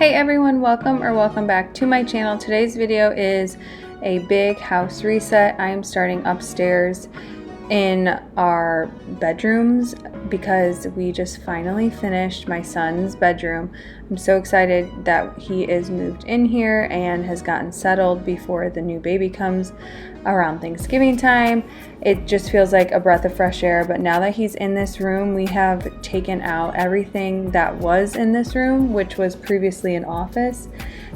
Hey everyone, welcome back to my channel. Today's video is a big house reset. I am starting upstairs in our bedrooms because we just finally finished my son's bedroom. I'm so excited that he is moved in here and has gotten settled before the new baby comes around Thanksgiving time. It just feels like a breath of fresh air, but now that he's in this room, we have taken out everything that was in this room, which was previously an office,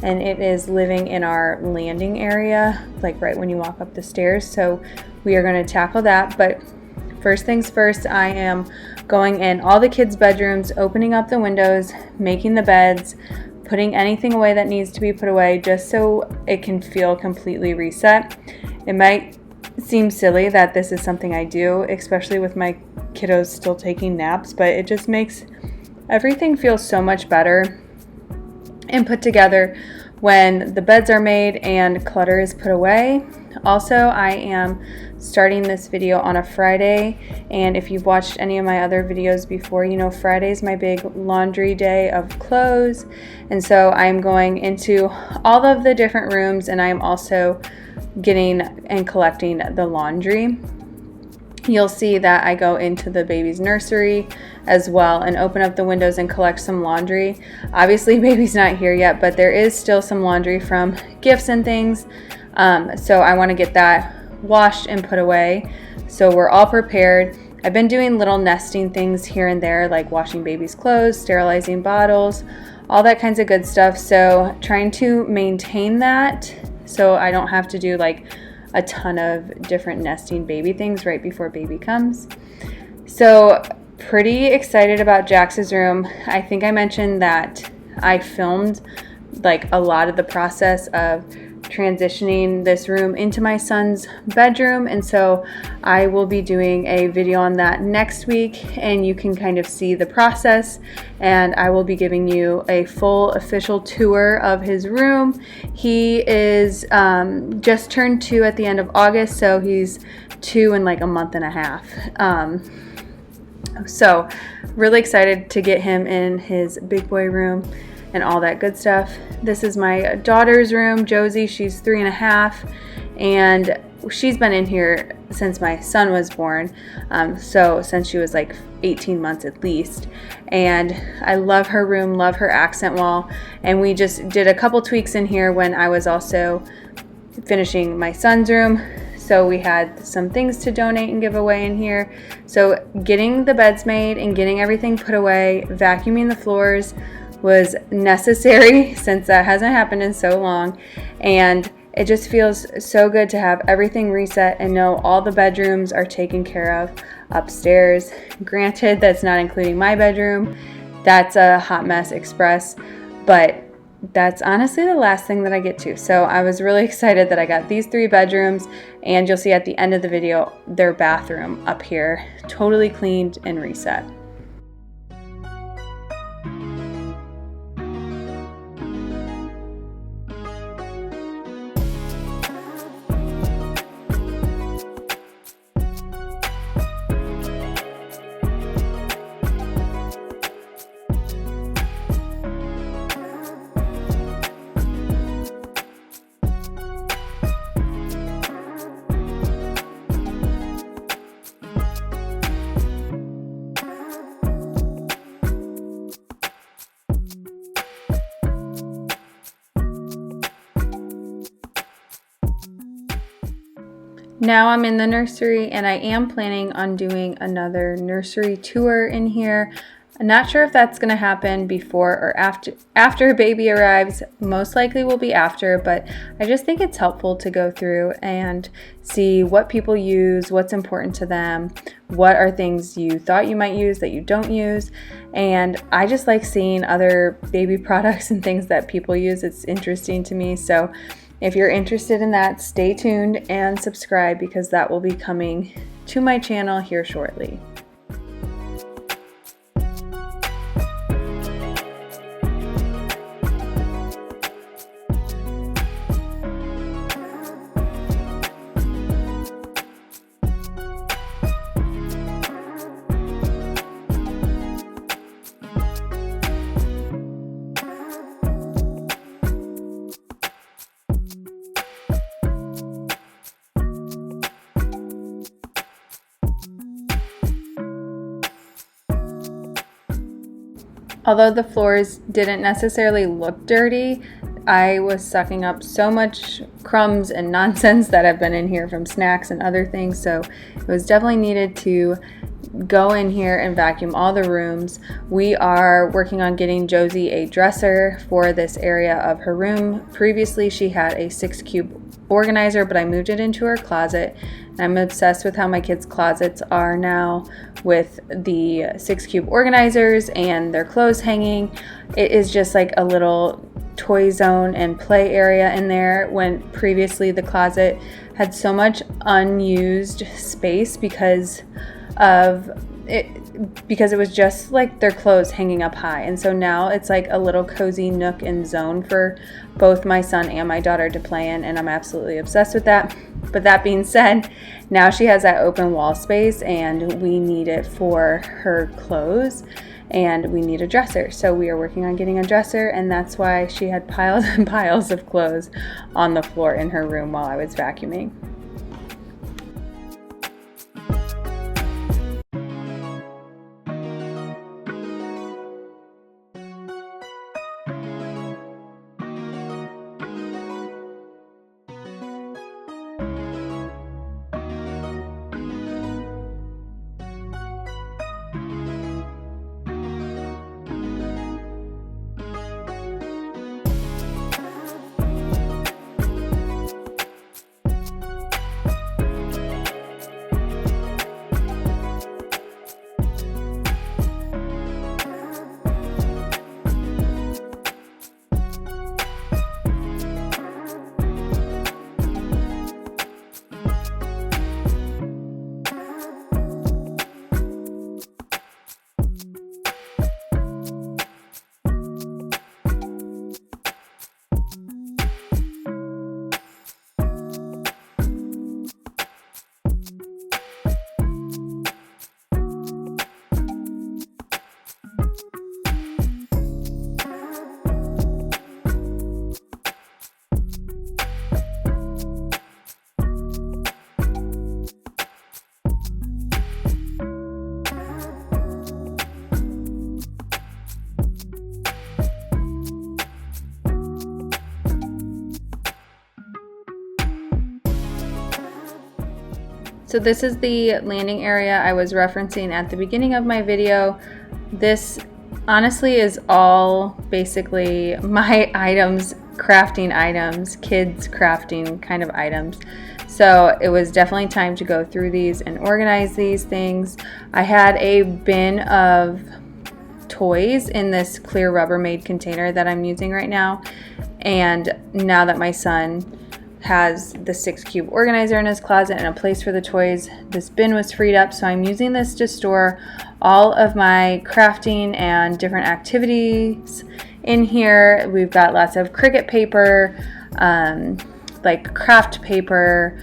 and it is living in our landing area, like right when you walk up the stairs. So we are going to tackle that, but first things first, I am going in all the kids' bedrooms, opening up the windows, making the beds, putting anything away that needs to be put away just so it can feel completely reset. It might seem silly that this is something I do, especially with my kiddos still taking naps, but it just makes everything feel so much better and put together when the beds are made and clutter is put away. Also, I am starting this video on a Friday, and if you've watched any of my other videos before, you know Friday is my big laundry day of clothes, and so I'm going into all of the different rooms, and I'm also getting and collecting the laundry. You'll see that I go into the baby's nursery as well and open up the windows and collect some laundry. Obviously baby's not here yet, but there is still some laundry from gifts and things, so I want to get that washed and put away so we're all prepared. I've been doing little nesting things here and there, like washing baby's clothes, sterilizing bottles, all that kinds of good stuff, so trying to maintain that so I don't have to do like a ton of different nesting baby things right before baby comes. So pretty excited about Jax's room. I think I mentioned that I filmed like a lot of the process of transitioning this room into my son's bedroom, and so I will be doing a video on that next week, and you can kind of see the process, and I will be giving you a full official tour of his room. He is just turned 2 at the end of August, so he's 2 in like a month and a half. So really excited to get him in his big boy room and all that good stuff. This is my daughter's room, Josie. She's 3 and a half, and she's been in here since my son was born, so since she was like 18 months at least. And I love her room, love her accent wall, and we just did a couple tweaks in here when I was also finishing my son's room. So we had some things to donate and give away in here. So getting the beds made and getting everything put away, vacuuming the floors was necessary since that hasn't happened in so long, and it just feels so good to have everything reset and know all the bedrooms are taken care of upstairs. Granted, that's not including my bedroom. That's a hot mess express, but that's honestly the last thing that I get to. So I was really excited that I got these 3 bedrooms, and you'll see at the end of the video their bathroom up here totally cleaned and reset. Now I'm in the nursery, and I am planning on doing another nursery tour in here. I'm not sure if that's going to happen before or after baby arrives. Most likely will be after, but I just think it's helpful to go through and see what people use, what's important to them, what are things you thought you might use that you don't use. And I just like seeing other baby products and things that people use. It's interesting to me. So if you're interested in that, stay tuned and subscribe, because that will be coming to my channel here shortly. Although the floors didn't necessarily look dirty, I was sucking up so much crumbs and nonsense that have been in here from snacks and other things, so it was definitely needed to go in here and vacuum all the rooms. We are working on getting Josie a dresser for this area of her room. Previously, she had a 6-cube organizer, but I moved it into her closet. I'm obsessed with how my kids' closets are now with the 6-cube organizers and their clothes hanging. It is just like a little toy zone and play area in there, when previously the closet had so much unused space because it was just like their clothes hanging up high. And so now it's like a little cozy nook and zone for both my son and my daughter to play in, and I'm absolutely obsessed with that. But that being said, now she has that open wall space and we need it for her clothes, and we need a dresser. So we are working on getting a dresser, and that's why she had piles and piles of clothes on the floor in her room while I was vacuuming. So this is the landing area I was referencing at the beginning of my video. This honestly is all basically my items, crafting items, kids crafting kind of items. So it was definitely time to go through these and organize these things. I had a bin of toys in this clear Rubbermaid container that I'm using right now, and now that my son has the 6-cube organizer in his closet and a place for the toys, this bin was freed up, so I'm using this to store all of my crafting and different activities in here. We've got lots of Cricut paper, like craft paper,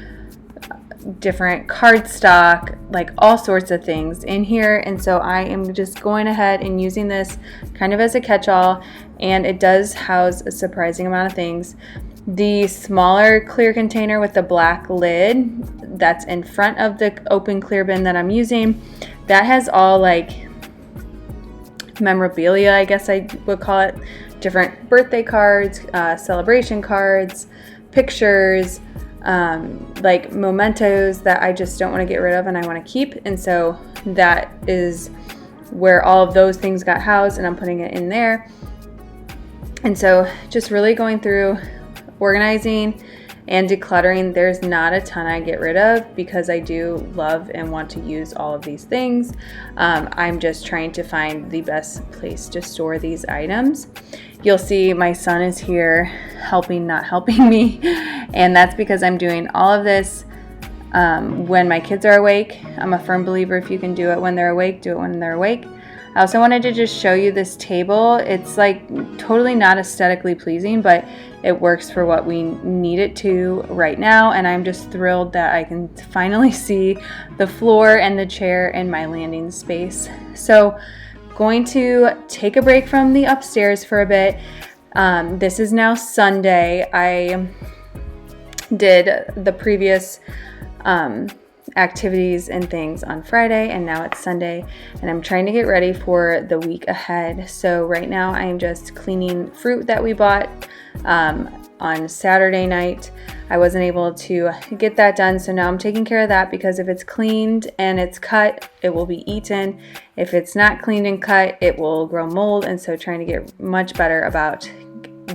different cardstock, like all sorts of things in here. And so I am just going ahead and using this kind of as a catch-all, and it does house a surprising amount of things. The smaller clear container with the black lid that's in front of the open clear bin that I'm using, that has all like memorabilia, I guess I would call it, different birthday cards, celebration cards, pictures, like mementos that I just don't want to get rid of and I want to keep. And so that is where all of those things got housed, and I'm putting it in there. And so just really going through, organizing and decluttering. There's not a ton I get rid of because I do love and want to use all of these things. I'm just trying to find the best place to store these items. You'll see my son is here helping, not helping me, and that's because I'm doing all of this when my kids are awake. I'm a firm believer if you can do it when they're awake, do it when they're awake. I also wanted to just show you this table. It's like totally not aesthetically pleasing, but it works for what we need it to right now, and I'm just thrilled that I can finally see the floor and the chair in my landing space. So going to take a break from the upstairs for a bit. This is now Sunday. I did the previous activities and things on Friday, and now it's Sunday, and I'm trying to get ready for the week ahead. So right now I am just cleaning fruit that we bought on Saturday night. I wasn't able to get that done, so now I'm taking care of that, because if it's cleaned and it's cut, it will be eaten. If it's not cleaned and cut, it will grow mold, and so trying to get much better about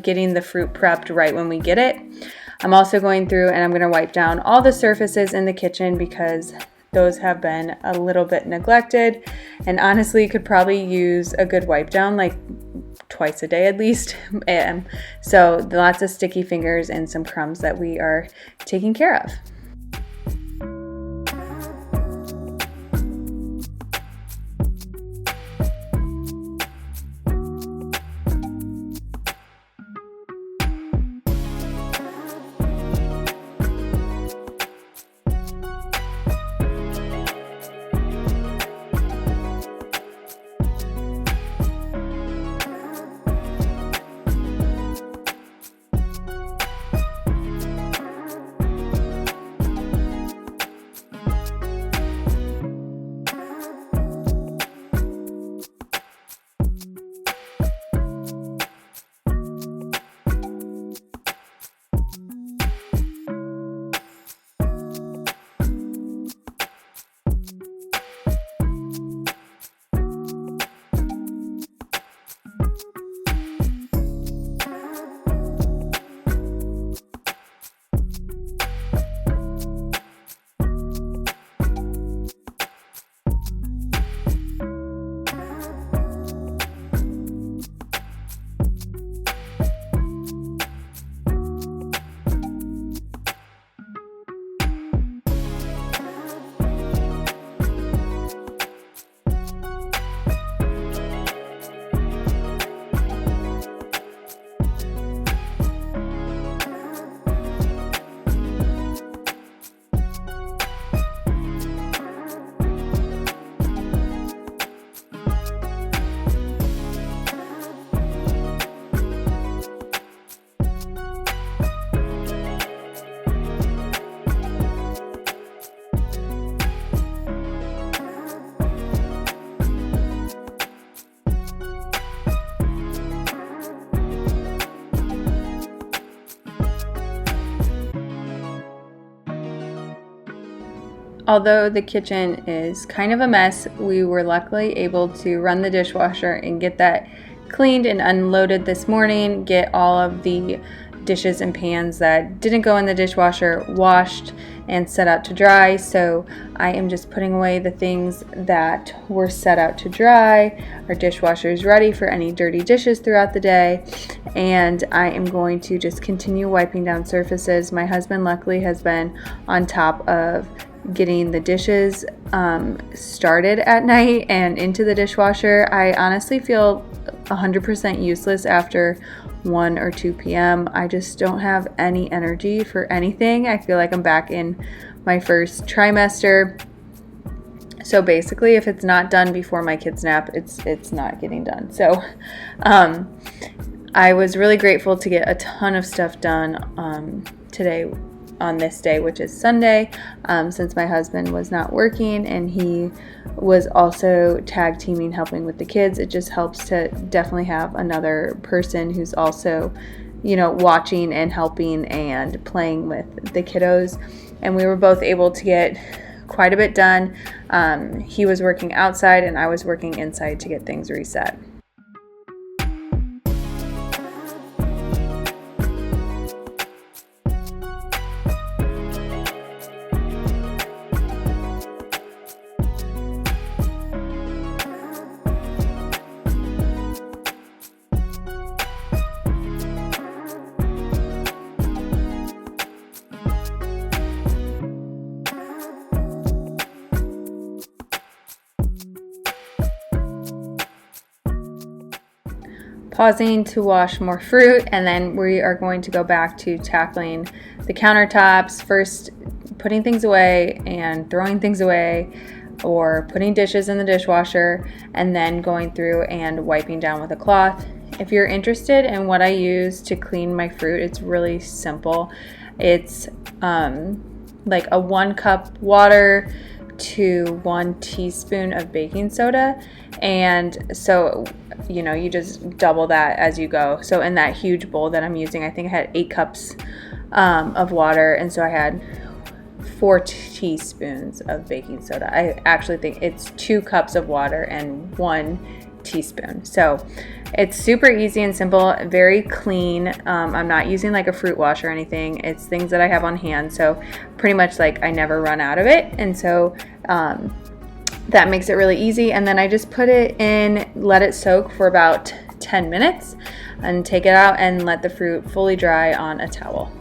getting the fruit prepped right when we get it. I'm also going through and I'm going to wipe down all the surfaces in the kitchen, because those have been a little bit neglected and honestly could probably use a good wipe down, like twice a day at least. So lots of sticky fingers and some crumbs that we are taking care of. Although the kitchen is kind of a mess, we were luckily able to run the dishwasher and get that cleaned and unloaded this morning, get all of the dishes and pans that didn't go in the dishwasher washed and set out to dry. So I am just putting away the things that were set out to dry. Our dishwasher is ready for any dirty dishes throughout the day, and I am going to just continue wiping down surfaces. My husband luckily has been on top of getting the dishes started at night and into the dishwasher. I honestly feel 100% useless after 1 or 2 p.m. I just don't have any energy for anything. I feel like I'm back in my first trimester. So basically, if it's not done before my kids nap, it's not getting done. So I was really grateful to get a ton of stuff done today, on this day, which is Sunday, since my husband was not working and he was also tag teaming helping with the kids. It just helps to definitely have another person who's also, watching and helping and playing with the kiddos. And we were both able to get quite a bit done. He was working outside and I was working inside to get things reset. Pausing to wash more fruit, and then we are going to go back to tackling the countertops, first putting things away and throwing things away, or putting dishes in the dishwasher, and then going through and wiping down with a cloth. If you're interested in what I use to clean my fruit, it's really simple. It's like a 1 cup water to 1 teaspoon of baking soda. And so, you know, you just double that as you go. So in that huge bowl that I'm using, I think I had 8 cups of water, and so I had 4 teaspoons of baking soda. I actually think it's 2 cups of water and 1 teaspoon. So it's super easy and simple, very clean. I'm not using like a fruit wash or anything. It's things that I have on hand, so pretty much like I never run out of it. And so that makes it really easy. And then I just put it in, let it soak for about 10 minutes, and take it out and let the fruit fully dry on a towel.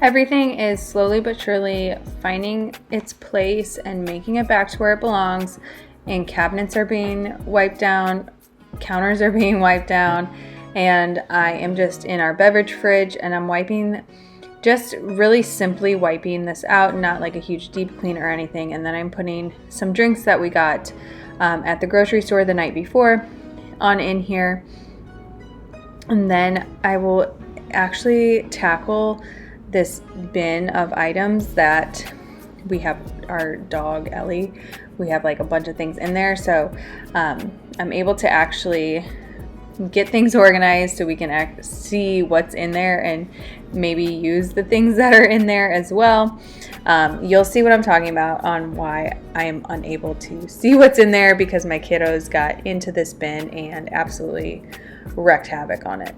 Everything is slowly but surely finding its place and making it back to where it belongs. And cabinets are being wiped down, counters are being wiped down, and I am just in our beverage fridge and I'm wiping, just really simply wiping this out, not like a huge deep clean or anything. And then I'm putting some drinks that we got at the grocery store the night before on in here. And then I will actually tackle this bin of items that we have. Our dog Ellie, we have like a bunch of things in there, so I'm able to actually get things organized so we can see what's in there and maybe use the things that are in there as well. You'll see what I'm talking about on why I am unable to see what's in there, because my kiddos got into this bin and absolutely wreaked havoc on it.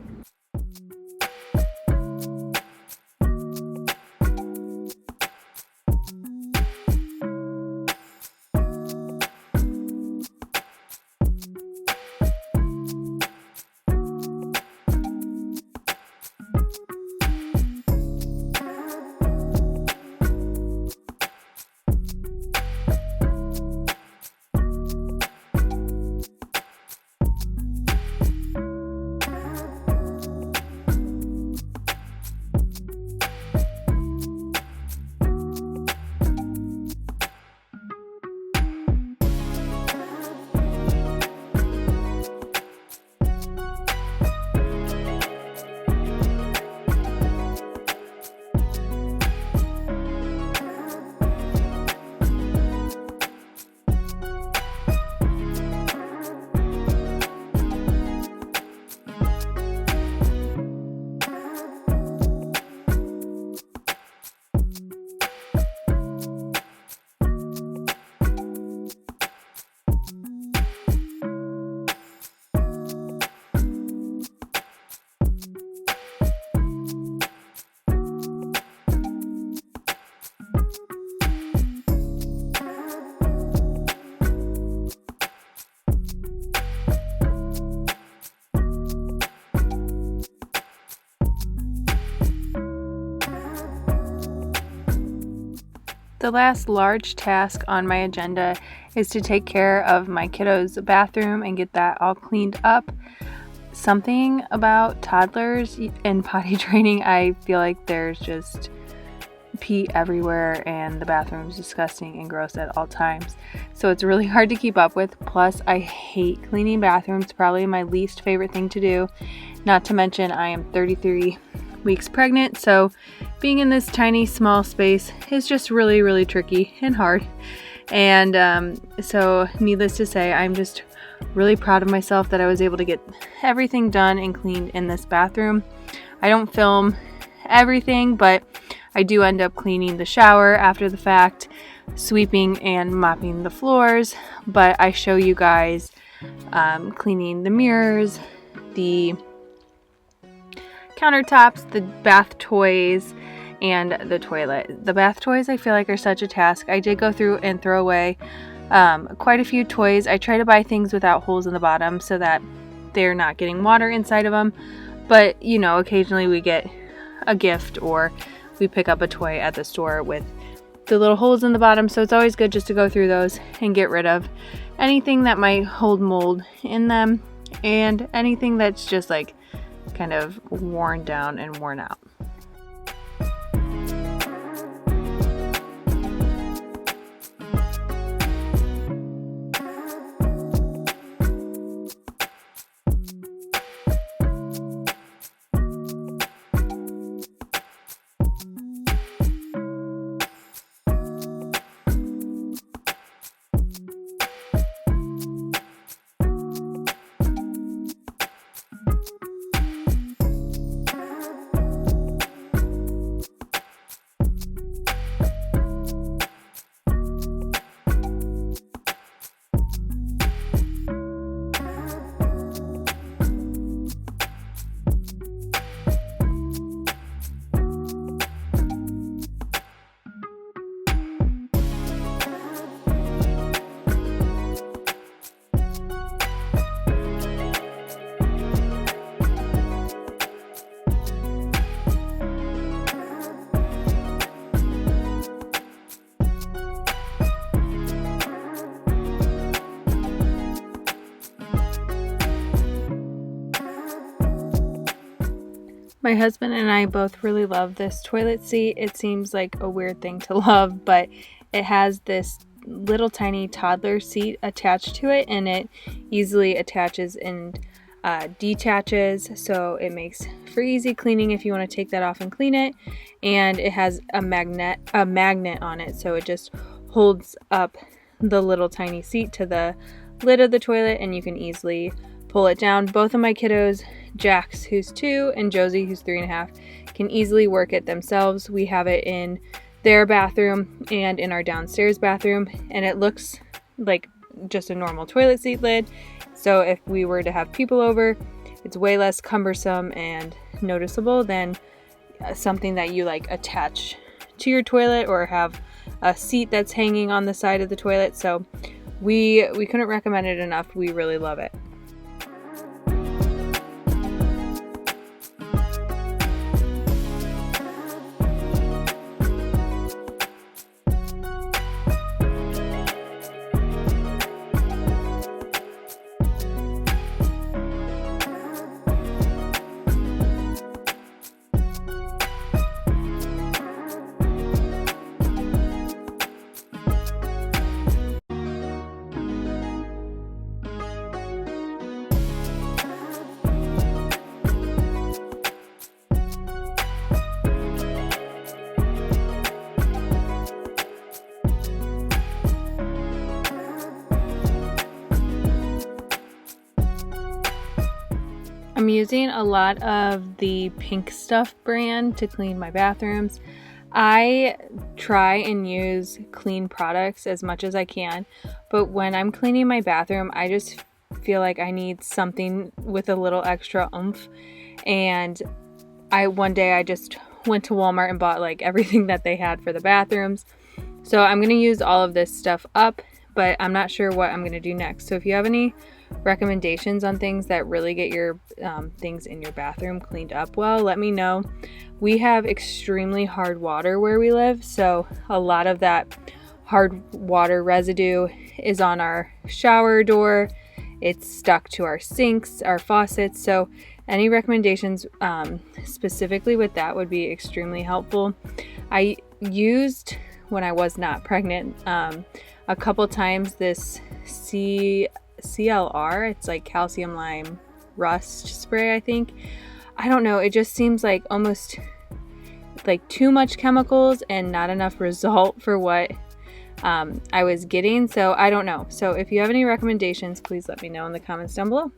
The last large task on my agenda is to take care of my kiddos' bathroom and get that all cleaned up. Something about toddlers and potty training, I feel like there's just pee everywhere and the bathroom's disgusting and gross at all times. So it's really hard to keep up with. Plus, I hate cleaning bathrooms, probably my least favorite thing to do. Not to mention I am 33 weeks pregnant, so being in this tiny small space is just really, really tricky and hard. And so needless to say, I'm just really proud of myself that I was able to get everything done and cleaned in this bathroom. I don't film everything, but I do end up cleaning the shower after the fact, sweeping and mopping the floors, but I show you guys cleaning the mirrors, the countertops, the bath toys, and the toilet. The bath toys I feel like are such a task. I did go through and throw away quite a few toys. I try to buy things without holes in the bottom so that they're not getting water inside of them, but you know, occasionally we get a gift or we pick up a toy at the store with the little holes in the bottom, so it's always good just to go through those and get rid of anything that might hold mold in them and anything that's just like kind of worn down and worn out. My husband and I both really love this toilet seat. It seems like a weird thing to love, but it has this little tiny toddler seat attached to it, and it easily attaches and detaches, so it makes for easy cleaning if you want to take that off and clean it. And it has a magnet on it, so it just holds up the little tiny seat to the lid of the toilet, and you can easily pull it down. Both of my kiddos, Jax, who's 2, and Josie, who's 3.5, can easily work it themselves. We have it in their bathroom and in our downstairs bathroom, and it looks like just a normal toilet seat lid. So if we were to have people over, it's way less cumbersome and noticeable than something that you like attach to your toilet or have a seat that's hanging on the side of the toilet. So we couldn't recommend it enough. We really love it. I'm using a lot of the Pink Stuff brand to clean my bathrooms. I try and use clean products as much as I can, but when I'm cleaning my bathroom, I just feel like I need something with a little extra oomph. And one day I just went to Walmart and bought like everything that they had for the bathrooms. So I'm going to use all of this stuff up, but I'm not sure what I'm going to do next. So if you have any recommendations on things that really get your things in your bathroom cleaned up well, let me know. We have extremely hard water where we live, so a lot of that hard water residue is on our shower door. It's stuck to our sinks, our faucets, so any recommendations specifically with that would be extremely helpful. I used, when I was not pregnant, a couple times this CLR, it's like calcium lime rust spray, I think. I don't know, it just seems like almost like too much chemicals and not enough result for what I was getting, so I don't know. So if you have any recommendations, please let me know in the comments down below.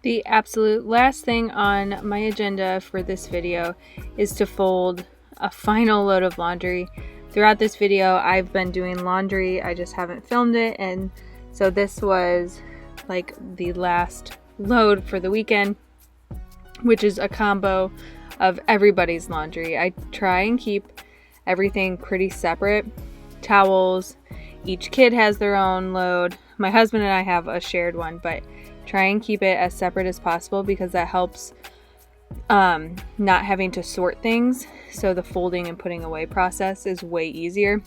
The absolute last thing on my agenda for this video is to fold a final load of laundry. Throughout this video, I've been doing laundry, I just haven't filmed it, and so this was like the last load for the weekend, which is a combo of everybody's laundry. I try and keep everything pretty separate. Towels, each kid has their own load. My husband and I have a shared one, but try and keep it as separate as possible because that helps not having to sort things, so the folding and putting away process is way easier.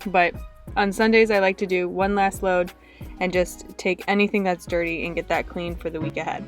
But on Sundays I like to do one last load and just take anything that's dirty and get that clean for the week ahead.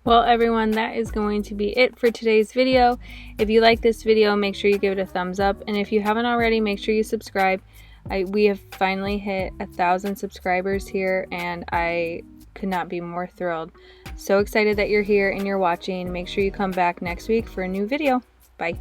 Well everyone, that is going to be it for today's video. If you like this video, make sure you give it a thumbs up, and if you haven't already, make sure you subscribe. We have finally hit 1,000 subscribers here, and I could not be more thrilled. So excited that you're here and you're watching. Make sure you come back next week for a new video. Bye.